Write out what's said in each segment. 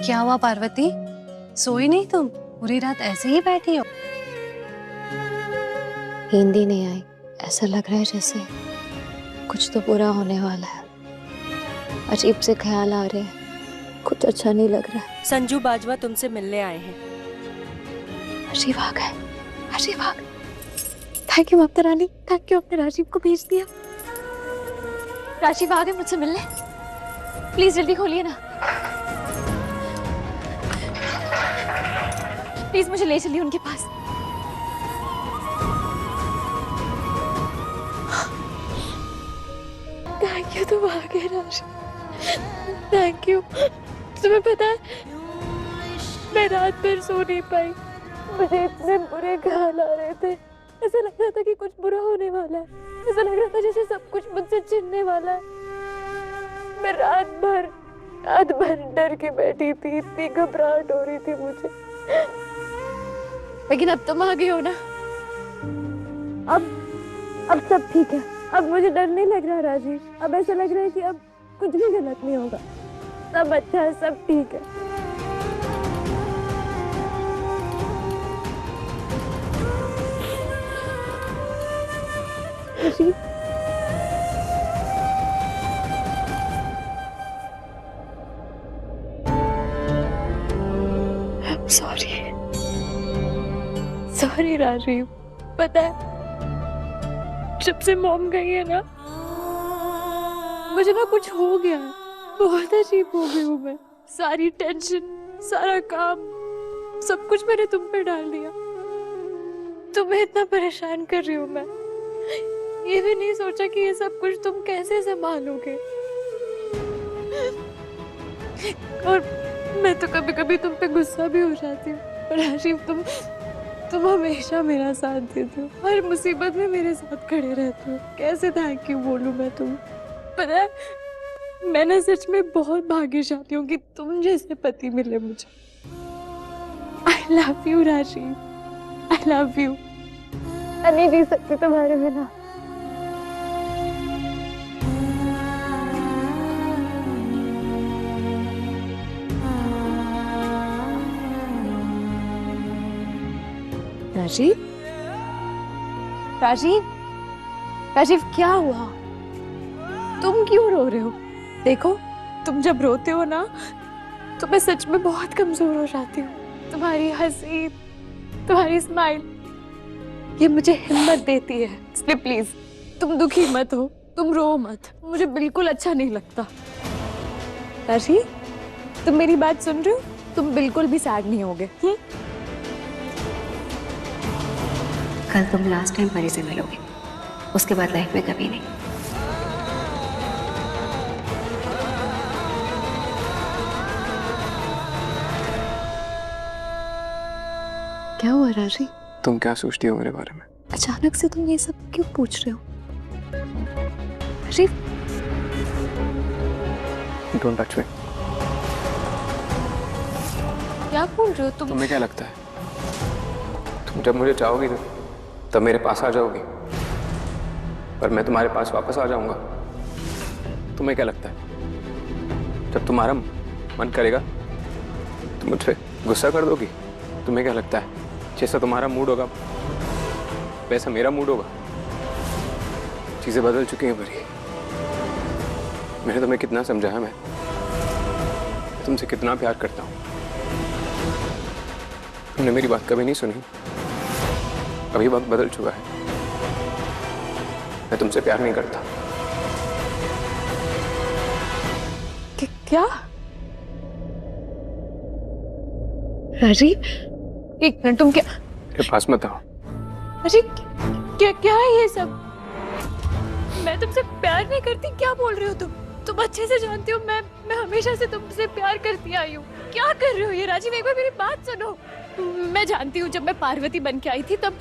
क्या हुआ पार्वती? सोई नहीं तुम? पूरी रात ऐसे ही बैठी हो? नींद ही नहीं आई। ऐसा लग रहा है जैसे कुछ तो बुरा होने वाला है। अजीब से ख्याल आ रहे हैं, कुछ अच्छा नहीं लग रहा है। संजू बाजवा तुमसे मिलने आए हैं। राजीव आ गए। राजीव आ गए। Thank you Mata Rani, thank you, आपने राजीव को भेज दिया। राजीव आ गए मुझसे मिलने। प्लीज जल्दी खोलिए ना, प्लीज मुझे ले चलिए उनके पास। थैंक यू, तुम आ गए राजीव, थैंक यू। तुम्हें पता है मैं रात भर सो नहीं पाई, मुझे इतने बुरे ख्याल आ रहे थे। ऐसा लग रहा था कि कुछ बुरा होने वाला है, ऐसा लग रहा था जैसे सब कुछ मुझसे छिनने वाला है। मैं रात भर डर के बैठी थी, इतनी घबराहट हो रही थी मुझे। लेकिन अब तुम आ गए हो ना, अब सब ठीक है। अब मुझे डर नहीं लग रहा राजीव, अब ऐसा लग रहा है कि अब कुछ भी गलत नहीं होगा, सब अच्छा है, सब ठीक है। सॉरी राजीव, पता है जब से मॉम गई है ना, मुझे ना कुछ हो गया है, बहुत अजीब हो गई हूँ मैं। सारी टेंशन, सारा काम, सब कुछ मैंने तुम पे डाल दिया। तुम्हें इतना परेशान कर रही हूँ मैं, ये भी नहीं सोचा कि ये सब कुछ तुम कैसे संभालोगे। और मैं तो कभी कभी तुम पे गुस्सा भी हो जाती हूँ। पर राजीव, तुम हमेशा मेरा साथ देते हो, हर मुसीबत में मेरे साथ खड़े रहते हो। कैसे थैंक यू बोलूं मैं तुम्हें। पता है मैं ना सच में बहुत भाग्यशाली हूँ कि तुम जैसे पति मिले मुझे। I love you Rajiv, I love you. मैं नहीं जी सकती तुम्हारे बिना। राजीव, राजीव, राजीव क्या हुआ? तुम क्यों रो रहे हो? देखो, तुम जब रोते हो ना तो मैं सच में बहुत कमजोर हो जाती हूँ। तुम्हारी हंसी, तुम्हारी स्माइल, ये मुझे हिम्मत देती है। इसलिए प्लीज तुम दुखी मत हो, तुम रो मत, मुझे बिल्कुल अच्छा नहीं लगता। राजीव, तुम मेरी बात सुन रहे हो? तुम बिल्कुल भी सैड नहीं होगे। कल तुम लास्ट टाइम परी से मिलोगे, उसके बाद लाइफ में कभी नहीं। क्या हुआ राजीव? तुम क्या सोचती हो मेरे बारे में? अचानक से तुम ये सब क्यों पूछ रहे हो? Rajiv, don't touch me. क्या बोल रहे हो तुम? तुम्हें क्या लगता है तुम जब मुझे चाहोगी तब मेरे पास आ जाओगी, पर मैं तुम्हारे पास वापस आ जाऊंगा? तुम्हें क्या लगता है जब तुम्हारा मन करेगा तुम मुझ पे गुस्सा कर दोगी? तुम्हें क्या लगता है जैसा तुम्हारा मूड होगा वैसा मेरा मूड होगा? चीजें बदल चुकी हैं परी। मैंने तुम्हें कितना समझाया, मैं तुमसे कितना प्यार करता हूँ, तुमने मेरी बात कभी नहीं सुनी। अभी वक्त बदल चुका है, मैं तुमसे प्यार नहीं करता। क्या? राजीव, एक मिनट, तुम क्या? मेरे पास मत आओ। राजीव, क्या क्या है ये सब? मैं तुमसे प्यार नहीं करती, क्या बोल रहे हो तुम अच्छे से जानती हो मैं हमेशा से तुमसे प्यार करती आई हूँ। क्या कर रहे हो ये राजीव? एक बार मेरी बात सुनो। मैं जानती हूँ जब मैं पार्वती बन के आई थी तब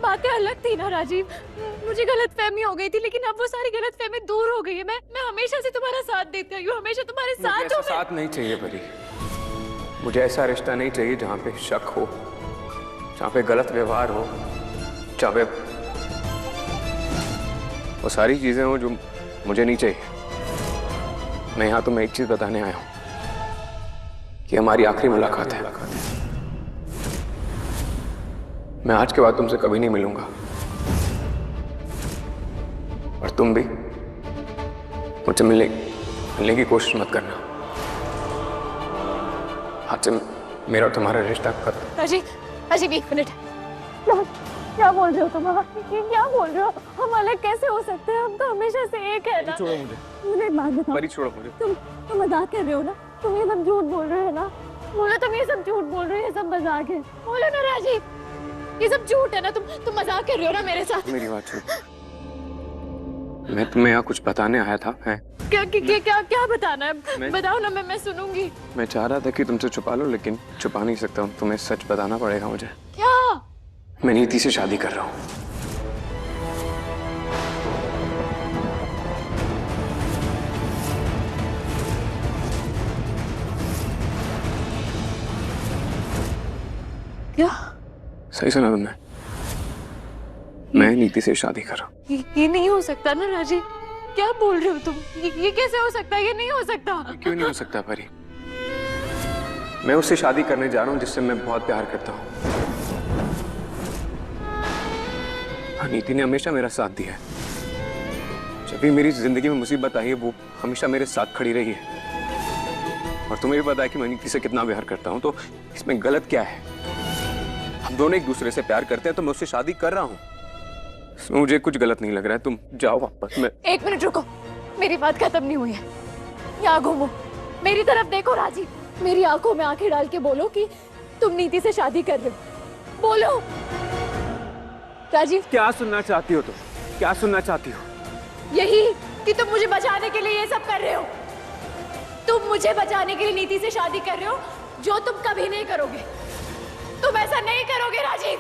बातें अलग थी ना राजीव। मुझे गलतफहमी हो गई थी, लेकिन अब वो सारी गलतफहमी दूर हो गई है। मैं हमेशा से तुम्हारा साथ देती आई हूँ, हमेशा तुम्हारे साथ हूँ। साथ नहीं चाहिए परी, मुझे ऐसा रिश्ता नहीं चाहिए जहाँ पे शक हो, जहाँ पे गलत व्यवहार हो, जहाँ पे वो सारी चीजें हो जो मुझे नहीं चाहिए। मैं यहाँ तुम्हें एक चीज बताने आया हूँ, कि हमारी आखिरी मुलाकात है। मैं आज के बाद तुमसे कभी नहीं मिलूंगा, और तुम भी मुझसे मिलने की कोशिश मत करना। आज से मेरा और तुम्हारा रिश्ता खत्म। राजीव 1 मिनट। क्या बोल रहे हो तुम? ये क्या बोल रहे हो? हम अलग कैसे हो सकते हैं? हम तो हमेशा से एक है ना। छोड़ो मुझे। एक बात बताओ। परी छोड़ो मुझे। तुम मजाक कर रहे हो ना? तुम ये सब झूठ बोल रहे हो ना? बोलो तुम ये सब झूठ बोल रहे हो, ये सब मजाक है। बोलो ना राजीव, ये सब झूठ है ना? तुम मजाक कर रहे हो ना मेरे साथ? मेरी बात सुनो, मैं तुम्हें यहाँ कुछ बताने आया था। है क्या बताना है? बताओ ना, मैं सुनूंगी। मैं चाह रहा था कि तुमसे छुपा लो, लेकिन छुपा नहीं सकता हूँ। तुम्हें सच बताना पड़ेगा मुझे। क्या? मैं नीति से शादी कर रहा हूँ। क्या? सही सुना तुमने, मैं नीति से शादी कर रहा हूँ। ये नहीं हो सकता ना राजीव, क्या बोल रहे हो तुम? ये कैसे हो सकता है? ये नहीं हो सकता। क्यों नहीं हो सकता परी? मैं उससे शादी करने जा रहा हूँ जिससे मैं बहुत प्यार करता हूँ। नीति ने हमेशा मेरा साथ दिया है। जब भी मेरी जिंदगी में मुसीबत आई है, वो हमेशा मेरे साथ खड़ी रही है। और तुम्हें भी पता है कि मैं नीति से कितना प्यार करता हूँ, तो इसमें गलत क्या है? हम दोनों एक दूसरे से प्यार करते हैं, तो मैं उससे शादी कर रहा हूँ। इसमें मुझे कुछ गलत नहीं लग रहा है। तुम जाओ वापस। मैं 1 मिनट रुको, मेरी बात खत्म नहीं हुई है। यहाँ घूमो, मेरी तरफ देखो राजीव, मेरी आंखों में आंखें डाल के बोलो कि तुम नीति से शादी कर रहे हो। बोलो राजीव। क्या सुनना चाहती हो तुम? क्या सुनना चाहती हो? यही कि तुम मुझे बचाने के लिए ये सब कर रहे हो। तुम मुझे बचाने के लिए नीति से शादी कर रहे हो, जो तुम कभी नहीं करोगे। तुम ऐसा नहीं करोगे राजीव।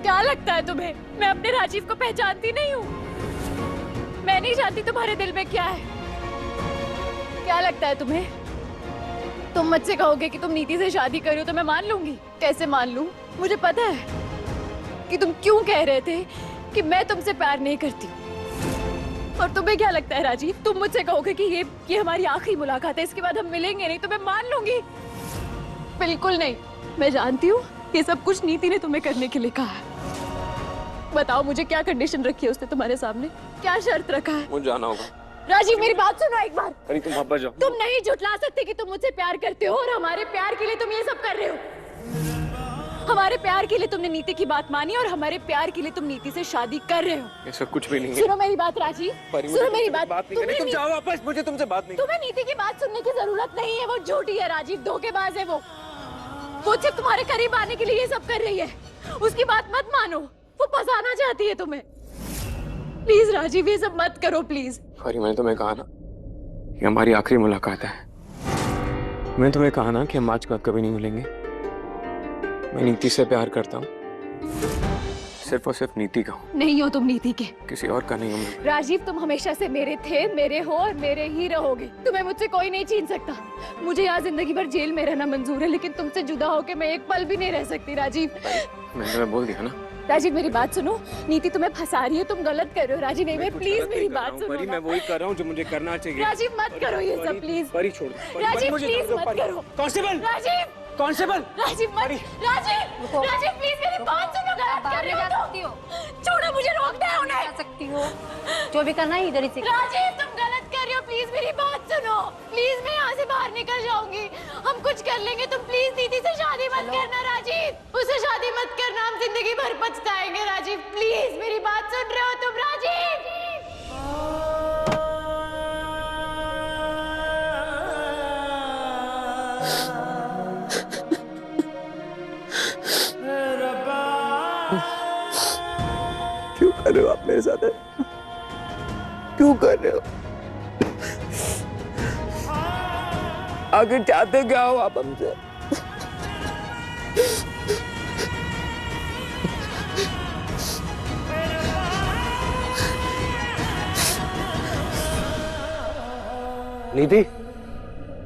क्या लगता है तुम्हें मैं अपने राजीव को पहचानती नहीं हूँ? मैं नहीं जानती तुम्हारे दिल में क्या है। क्या लगता है तुम्हें? तुम मुझसे कहोगे कि तुम नीति से शादी कर रहे हो तो मैं मान लूंगी? कैसे मान लूं? मुझे पता है कि तुम क्यों कह रहे थे कि मैं तुमसे प्यार नहीं करती। और तुम्हें क्या लगता है राजीव, तुम मुझसे कहोगे कि ये हमारी आखिरी मुलाकात है, इसके बाद हम मिलेंगे नहीं, तो मैं मान लूंगी? बिल्कुल नहीं। मैं जानती हूँ ये सब कुछ नीति ने तुम्हें करने के लिए कहा है। बताओ मुझे, क्या कंडीशन रखी है उसने तुम्हारे सामने? क्या शर्त रखा है? मुझे जाना होगा। राजीव मेरी बात सुनो एक बार। अरे तुम वापस जाओ। तुम नहीं झुठला सकते कि तुम मुझसे प्यार करते हो, और हमारे प्यार के लिए तुम ये सब कर रहे हो। हमारे प्यार के लिए तुमने नीति की बात मानी, और हमारे प्यार के लिए तुम नीति से शादी कर रहे हो। ऐसा कुछ भी नहीं है। सुनो मेरी बात राजीव, सुनो मेरी बात। तुम जाओ वापस, मुझे तुमसे बात नहीं। तुम्हें नीति की बात सुनने की जरूरत नहीं है। वो झूठी है राजीव, धोखेबाज है। वो सिर्फ तुम्हारे करीब आने के लिए ये सब कर रही है। उसकी बात मत मानो, वो फंसाना चाहती है तुम्हें। प्लीज राजीव ये सब मत करो प्लीज। अरे मैंने तुम्हें कहा ना कि हमारी आखिरी मुलाकात है। मैंने तुम्हें कहा ना कि हम आज का कभी नहीं मिलेंगे। मैं नीति से प्यार करता हूँ, सिर्फ और सिर्फ नीति का हूँ। नहीं हो तुम नीति के, किसी और का नहीं हूँ। राजीव तुम हमेशा से मेरे थे, मेरे हो और मेरे ही रहोगे। तुम्हें मुझसे कोई नहीं छीन सकता। मुझे यहाँ जिंदगी भर जेल में रहना मंजूर है, लेकिन तुमसे जुदा होकर मैं एक पल भी नहीं रह सकती राजीव। मैंने तुम्हें बोल दिया ना। राजीव मेरी बात सुनो, नीति तुम्हें फंसा रही है, तुम गलत कर रहे हो राजीव। नहीं, प्लीज मेरी बात सुनो। मैं वही कर रहा हूँ जो मुझे करना चाहिए। राजीव मत करो ये सब प्लीज। परी छोड़ दो। राजीव प्लीज मत करो। कांस्टेबल, राजीव, कांस्टेबल, राजीव मत। राजीव प्लीज मेरी बात सुनो, गलत कर रहे हो। छोड़ो मुझे, रोकना है उन्हें। सकती हो, जो भी करना है इधर ही से। राजीव तुम गलत कर रहे हो, प्लीज मेरी बात सुनो। प्लीज मैं यहाँ से बाहर निकल जाऊंगी, हम कुछ कर लेंगे। तुम प्लीज दीदी से शादी मत करना राजीव। उससे शादी मत करना, हम जिंदगी भर पछताएंगे राजीव। प्लीज मेरी बात सुन रहे हो तुम राजीव? क्यों कर रहे हो आप मेरे साथ? क्यों कर रहे हो? आगे चाहते क्या हो आप हमसे? नीति,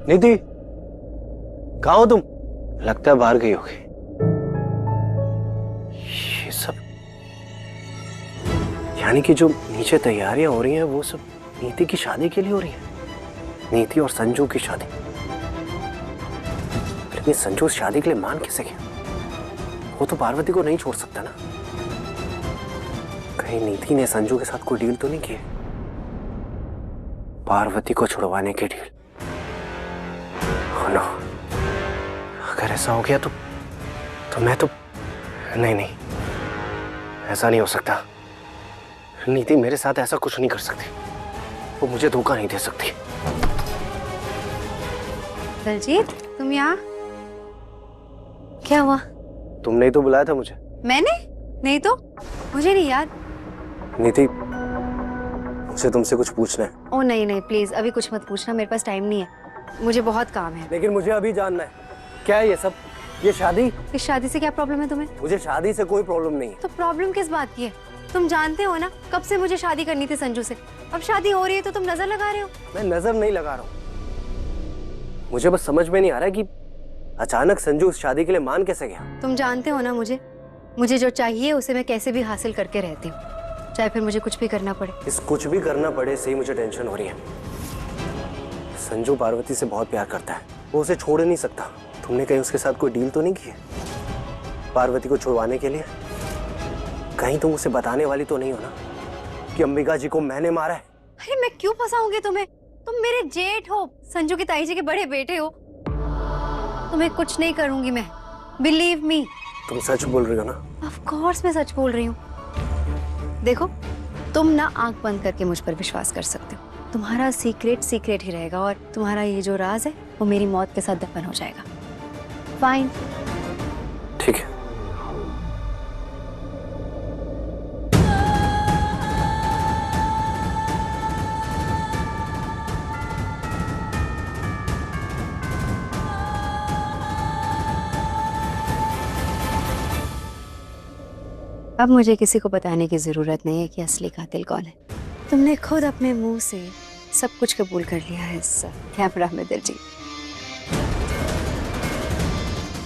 नीति, कहाँ हो तुम? लगता है बाहर गई होगी। ये सब यानी कि जो नीचे तैयारियां हो रही हैं वो सब नीति की शादी के लिए हो रही है। नीति और संजू की शादी। ये संजू उस शादी के लिए मान कैसे गया? वो तो पार्वती को नहीं छोड़ सकता ना। कहीं नीति ने संजू के साथ कोई डील तो नहीं की? पार्वती को छुड़वाने की डील? नो, अगर ऐसा हो गया तो मैं तो नहीं, ऐसा नहीं हो सकता। नीति मेरे साथ ऐसा कुछ नहीं कर सकती। वो मुझे धोखा नहीं दे सकती। दलजीत, तुम यहाँ? क्या हुआ? तुमने ही तो बुलाया था मुझे। मैंने? नहीं तो, मुझे नहीं याद। नीति, मुझे तुमसे कुछ पूछना है। ओ नहीं प्लीज, अभी कुछ मत पूछना, मेरे पास टाइम नहीं है, मुझे बहुत काम है। लेकिन मुझे अभी जानना है, क्या है ये सब? ये शादी? इस शादी से क्या प्रॉब्लम है तुम्हें? मुझे शादी से कोई प्रॉब्लम नहीं है। तो प्रॉब्लम किस बात की है? तुम जानते हो ना कब से मुझे शादी करनी थी संजू से। अब शादी हो रही है तो तुम नजर लगा रहे हो। मैं नजर नहीं लगा रहा हूँ, मुझे बस समझ में नहीं आ रहा है कि अचानक संजू उस शादी के लिए मान कैसे गया। तुम जानते हो ना मुझे जो चाहिए उसे मैं कैसे भी हासिल करके रहती हूँ, चाहे फिर मुझे कुछ भी करना पड़े। इस कुछ भी करना पड़े से ही मुझे टेंशन हो रही है। संजू पार्वती से बहुत प्यार करता है, वो उसे छोड़ नहीं सकता। तुमने कहीं उसके साथ कोई डील तो नहीं की है पार्वती को छुड़वाने के लिए? कहीं तुम उसे बताने वाली तो नहीं हो ना कि अंबिका जी को मैंने मारा है? अरे मैं क्यों फंसाऊंगी तुम्हें? तुम मेरे जेठ हो, संजू की ताई जी के बड़े बेटे हो। तुम्हें कुछ नहीं करूंगी मैं, बिलीव मी। तुम सच बोल रही हो ना? ऑफ कोर्स मैं सच बोल रही हूँ। देखो, तुम ना आंख बंद करके मुझ पर विश्वास कर सकते हो। तुम्हारा सीक्रेट ही रहेगा और तुम्हारा ये जो राज है वो मेरी मौत के साथ दफन हो जाएगा। फाइन? ठीक है। अब मुझे किसी को बताने की जरूरत नहीं है कि असली कातिल कौन है। तुमने खुद अपने मुंह से सब कुछ कबूल कर लिया है इस कैमरा में दिलजीत।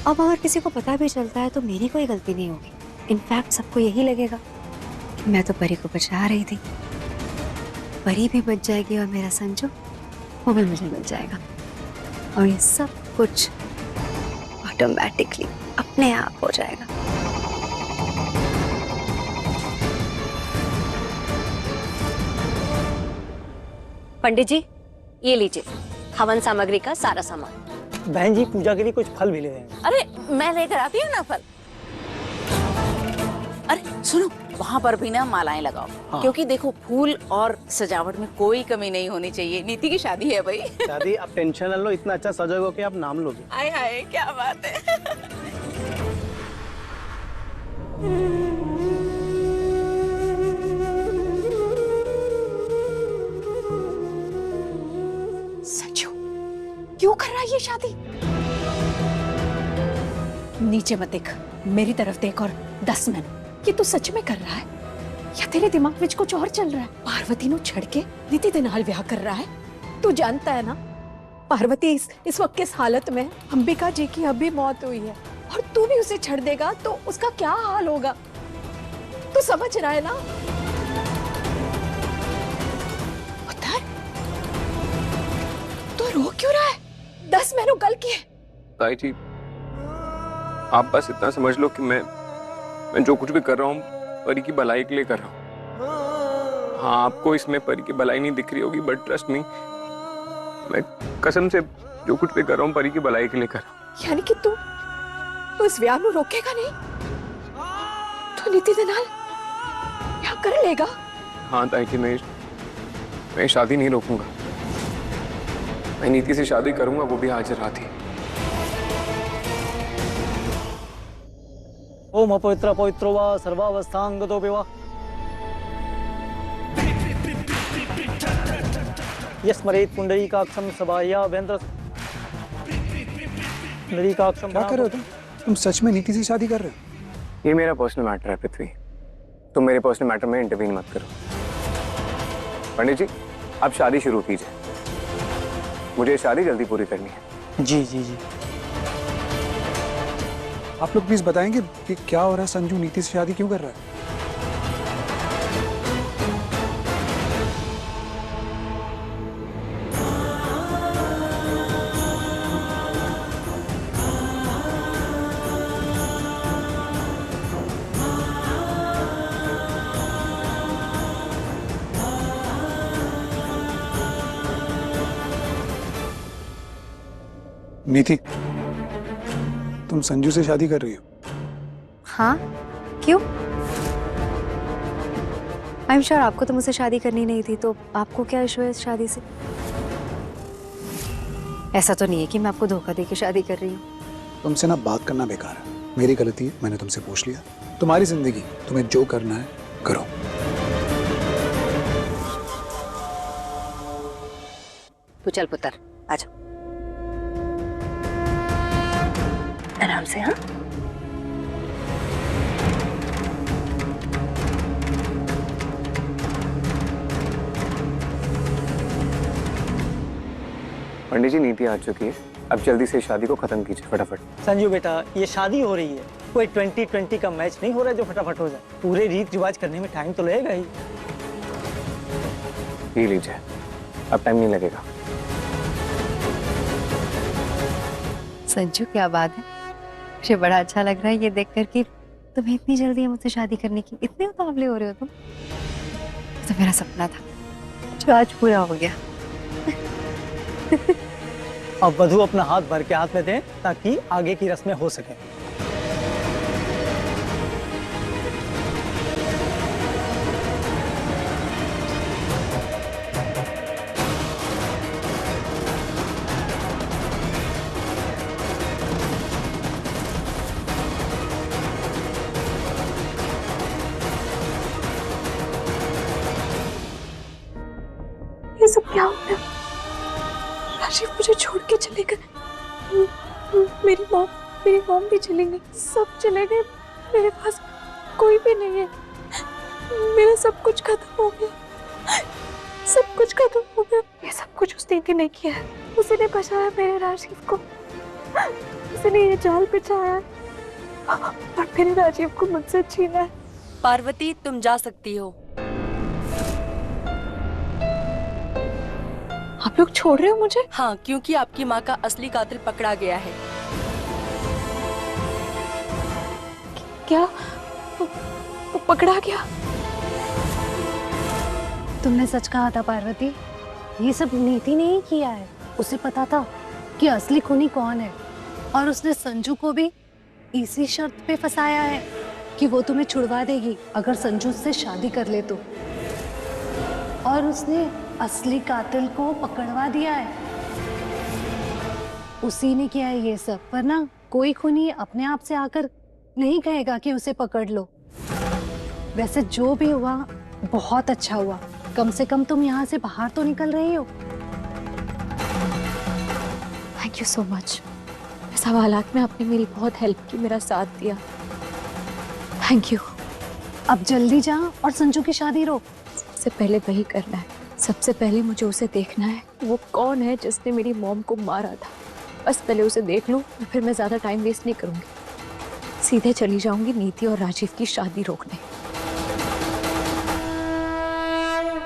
अब अगर किसी को पता भी चलता है तो मेरी कोई गलती नहीं होगी। इनफैक्ट सबको यही लगेगा कि मैं तो परी को बचा रही थी। परी भी बच जाएगी और मेरा संजू वो भी मुझे मिल जाएगा। और ये सब कुछ ऑटोमेटिकली अपने आप हो जाएगा। पंडित जी, ये लीजिए हवन सामग्री का सारा सामान। बहन जी, पूजा के लिए कुछ फल भी ले आएंगे। अरे मैं लेकर आती हूँ ना फल। अरे सुनो, वहाँ पर भी ना मालाएं लगाओ। हाँ। क्योंकि देखो फूल और सजावट में कोई कमी नहीं होनी चाहिए। नीति की शादी है भाई। शादी, आप टेंशन न लो, इतना अच्छा सजोगे कि आप नाम लोगे। हाय हाय, क्या बात है। संजू क्यों कर रहा है ये शादी? नीचे मत देख, मेरी तरफ देख और दस मन। ये तू सच में कर रहा है या तेरे दिमाग में कुछ और चल रहा है? पार्वती नु छड़ के नीति दे नाल ब्याह कर रहा है। तू जानता है ना पार्वती इस वक्त किस हालत में है। अंबिका जी की अभी मौत हुई है और तू भी उसे छड़ देगा तो उसका क्या हाल होगा? तू समझ रहा है ना? उधर तू रो क्यों रहा है? 10 महीनों कल की है। ताई जी, आप बस इतना समझ लो कि मैं जो कुछ भी कर रहा हूँ परी की भलाई के लिए कर रहा हूँ। हाँ, आपको इसमें परी की भलाई नहीं दिख रही होगी, बट ट्रस्ट मी, मैं कसम से जो कुछ भी कर रहा हूँ परी की भलाई के लिए कर रहा हूँ। यानी कि तू इस व्याह को रोकेगा नहीं? तो नीति दे नाल ब्याह कर लेगा? हाँ ताई जी, मैं शादी नहीं रोकूंगा। मैं नीति से शादी करूंगा, वो भी आज रात ही। ओम अपवित्र पवित्रो वा सर्वावस्थांगतो विवा यस्मरेत पुंडरीकाक्षं सभायाभ्यंतर पुंडरीकाक्षं। क्या कर रहे हो तुम सच में नीति से शादी कर रहे हो? ये मेरा पर्सनल मैटर है पृथ्वी, तुम मेरे पर्सनल मैटर में इंटरवीन मत करो। पंडित जी, आप शादी शुरू कीजिए, मुझे शादी जल्दी पूरी करनी है। जी जी जी। आप लोग प्लीज बताएंगे कि क्या हो रहा है? संजू नीति से शादी क्यों कर रहा है? नीति, तुम संजू से शादी कर रही हो? हाँ, क्यों? आई एम श्योर आपको तो मुझसे शादी करनी नहीं थी, तो आपको क्या इशू है इस शादी से? ऐसा तो नहीं है कि मैं आपको धोखा देके शादी कर रही हूँ। तुमसे ना बात करना बेकार है, मेरी गलती है, मैंने तुमसे पूछ लिया। तुम्हारी जिंदगी, तुम्हें जो करना है करो। तू चल पुत्र, आजा आराम से। हाँ, पंडित जी, नीति आ चुकी है, अब जल्दी से शादी को खत्म कीजिए फटाफट। संजू बेटा, ये शादी हो रही है, कोई 2020 का मैच नहीं हो रहा है जो फटाफट हो जाए। पूरे रीत रिवाज करने में टाइम तो लगेगा ही। पी लीजिए, अब टाइम नहीं लगेगा। संजू, क्या बात है, मुझे बड़ा अच्छा लग रहा है ये देखकर कि तुम्हें इतनी जल्दी है मुझसे शादी करने की। इतने उतावले हो रहे हो तुम। तो मेरा सपना था जो आज पूरा हो गया। अब वधू अपना हाथ भर के हाथ में दें ताकि आगे की रस्में हो सके। ये सब क्या हो गया? राजीव मुझे छोड़ के चले गए। मेरी मॉम भी चली गई। सब चले गए। मेरे पास कोई भी नहीं है। मेरा सब कुछ खत्म हो गया। सब कुछ खत्म हो गया। ये सब कुछ उस नीति ने किया है। उसी ने बचाया मेरे राजीव को। उसने ये जाल बिछाया और मेरे राजीव को मुझसे छीना है। पार्वती, तुम जा सकती हो। आप लोग छोड़ रहे हो मुझे? हाँ, क्योंकि आपकी माँ का असली कातिल पकड़ा गया है। क्या? वो पकड़ा गया? तुमने सच कहा था पार्वती, ये सब नीति ने ही किया है। उसे पता था कि असली खूनी कौन है और उसने संजू को भी इसी शर्त पे फंसाया है कि वो तुम्हें छुड़वा देगी अगर संजू से शादी कर ले तो। और उसने असली कातिल को पकड़वा दिया है। उसी ने किया है ये सब, वरना कोई खूनी अपने आप से आकर नहीं कहेगा कि उसे पकड़ लो। वैसे जो भी हुआ बहुत अच्छा हुआ। कम से कम तुम यहाँ से बाहर तो निकल रही हो। Thank you so much. इस हालात में आपने मेरी बहुत हेल्प की, मेरा साथ दिया। Thank you. अब जल्दी जा और संजू की शादी रोक। सबसे पहले वही करना है। सबसे पहले मुझे उसे देखना है। वो कौन है जिसने मेरी मॉम को मारा था। बस पहले उसे देख लूं, फिर मैं ज्यादा टाइम वेस्ट नहीं करूंगी। सीधे चली जाऊंगी नीति और राजीव की शादी रोकने।